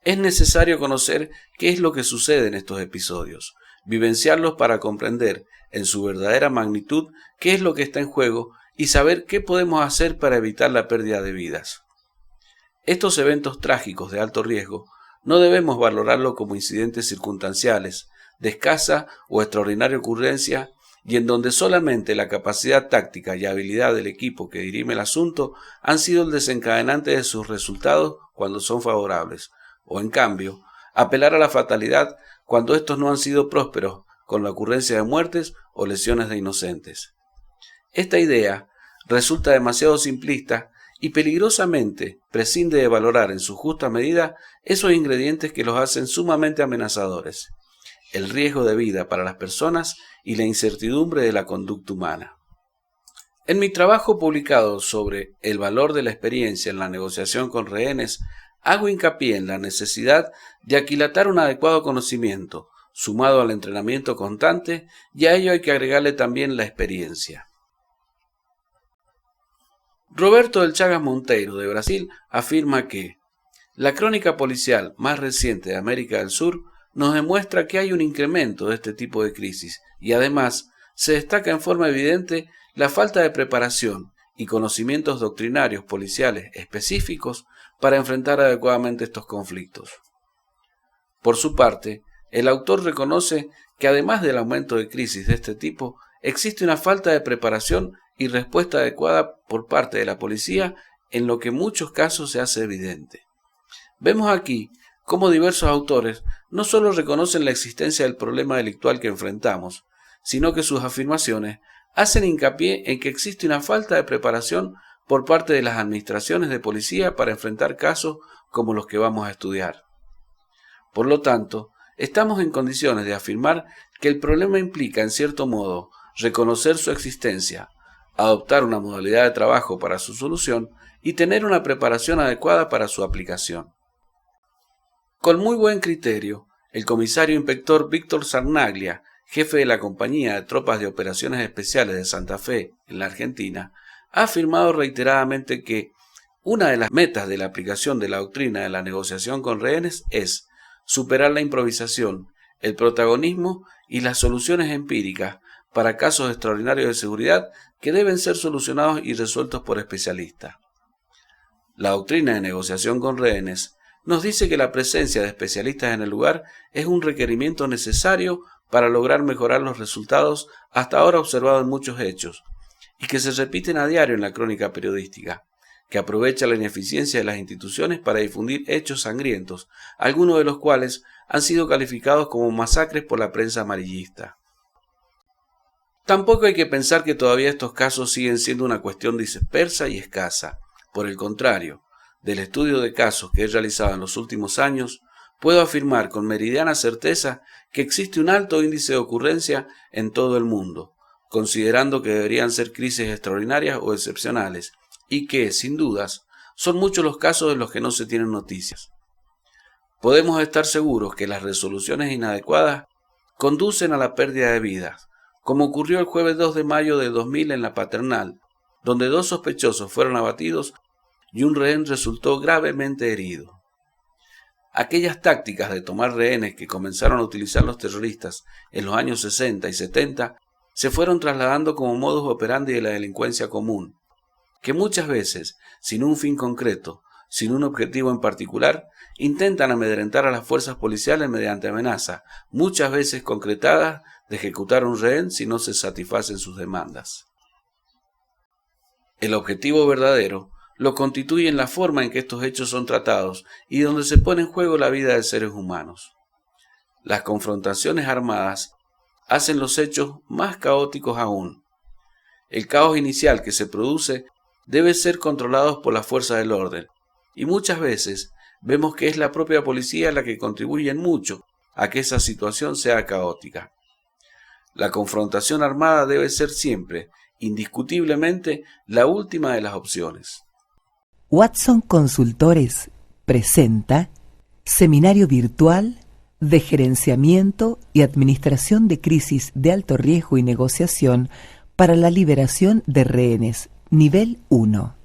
Es necesario conocer qué es lo que sucede en estos episodios, vivenciarlos para comprender en su verdadera magnitud qué es lo que está en juego y saber qué podemos hacer para evitar la pérdida de vidas. Estos eventos trágicos de alto riesgo no debemos valorarlo como incidentes circunstanciales, de escasa o extraordinaria ocurrencia y en donde solamente la capacidad táctica y habilidad del equipo que dirime el asunto han sido el desencadenante de sus resultados cuando son favorables, o en cambio, apelar a la fatalidad cuando estos no han sido prósperos con la ocurrencia de muertes o lesiones de inocentes. Esta idea resulta demasiado simplista y peligrosamente prescinde de valorar en su justa medida esos ingredientes que los hacen sumamente amenazadores: el riesgo de vida para las personas y la incertidumbre de la conducta humana. En mi trabajo publicado sobre el valor de la experiencia en la negociación con rehenes, hago hincapié en la necesidad de aquilatar un adecuado conocimiento, sumado al entrenamiento constante, y a ello hay que agregarle también la experiencia. Roberto del Chagas Monteiro, de Brasil, afirma que la crónica policial más reciente de América del Sur nos demuestra que hay un incremento de este tipo de crisis y además se destaca en forma evidente la falta de preparación y conocimientos doctrinarios policiales específicos para enfrentar adecuadamente estos conflictos. Por su parte, el autor reconoce que además del aumento de crisis de este tipo, existe una falta de preparación y respuesta adecuada por parte de la policía, en lo que en muchos casos se hace evidente. Vemos aquí cómo diversos autores no solo reconocen la existencia del problema delictual que enfrentamos, sino que sus afirmaciones hacen hincapié en que existe una falta de preparación por parte de las administraciones de policía para enfrentar casos como los que vamos a estudiar. Por lo tanto, estamos en condiciones de afirmar que el problema implica, en cierto modo, reconocer su existencia, adoptar una modalidad de trabajo para su solución y tener una preparación adecuada para su aplicación. Con muy buen criterio, el comisario inspector Víctor Sarnaglia, jefe de la Compañía de Tropas de Operaciones Especiales de Santa Fe, en la Argentina, ha afirmado reiteradamente que una de las metas de la aplicación de la doctrina de la negociación con rehenes es superar la improvisación, el protagonismo y las soluciones empíricas para casos extraordinarios de seguridad que deben ser solucionados y resueltos por especialistas. La doctrina de negociación con rehenes nos dice que la presencia de especialistas en el lugar es un requerimiento necesario para lograr mejorar los resultados hasta ahora observados en muchos hechos, y que se repiten a diario en la crónica periodística, que aprovecha la ineficiencia de las instituciones para difundir hechos sangrientos, algunos de los cuales han sido calificados como masacres por la prensa amarillista. Tampoco hay que pensar que todavía estos casos siguen siendo una cuestión dispersa y escasa. Por el contrario, del estudio de casos que he realizado en los últimos años, puedo afirmar con meridiana certeza que existe un alto índice de ocurrencia en todo el mundo, considerando que deberían ser crisis extraordinarias o excepcionales, y que, sin dudas, son muchos los casos de los que no se tienen noticias. Podemos estar seguros que las resoluciones inadecuadas conducen a la pérdida de vidas, como ocurrió el jueves 2 de mayo de 2000 en La Paternal, donde 2 sospechosos fueron abatidos y un rehén resultó gravemente herido. Aquellas tácticas de tomar rehenes que comenzaron a utilizar los terroristas en los años 60 y 70 se fueron trasladando como modus operandi de la delincuencia común, que muchas veces, sin un fin concreto, sin un objetivo en particular, intentan amedrentar a las fuerzas policiales mediante amenazas, muchas veces concretadas, de ejecutar un rehén si no se satisfacen sus demandas. El objetivo verdadero lo constituye en la forma en que estos hechos son tratados y donde se pone en juego la vida de seres humanos. Las confrontaciones armadas hacen los hechos más caóticos aún. El caos inicial que se produce debe ser controlado por las fuerzas del orden, y muchas veces vemos que es la propia policía la que contribuye en mucho a que esa situación sea caótica. La confrontación armada debe ser siempre, indiscutiblemente, la última de las opciones. Watson Consultores presenta Seminario Virtual de Gerenciamiento y Administración de Crisis de Alto Riesgo y Negociación para la Liberación de Rehenes, Nivel 1.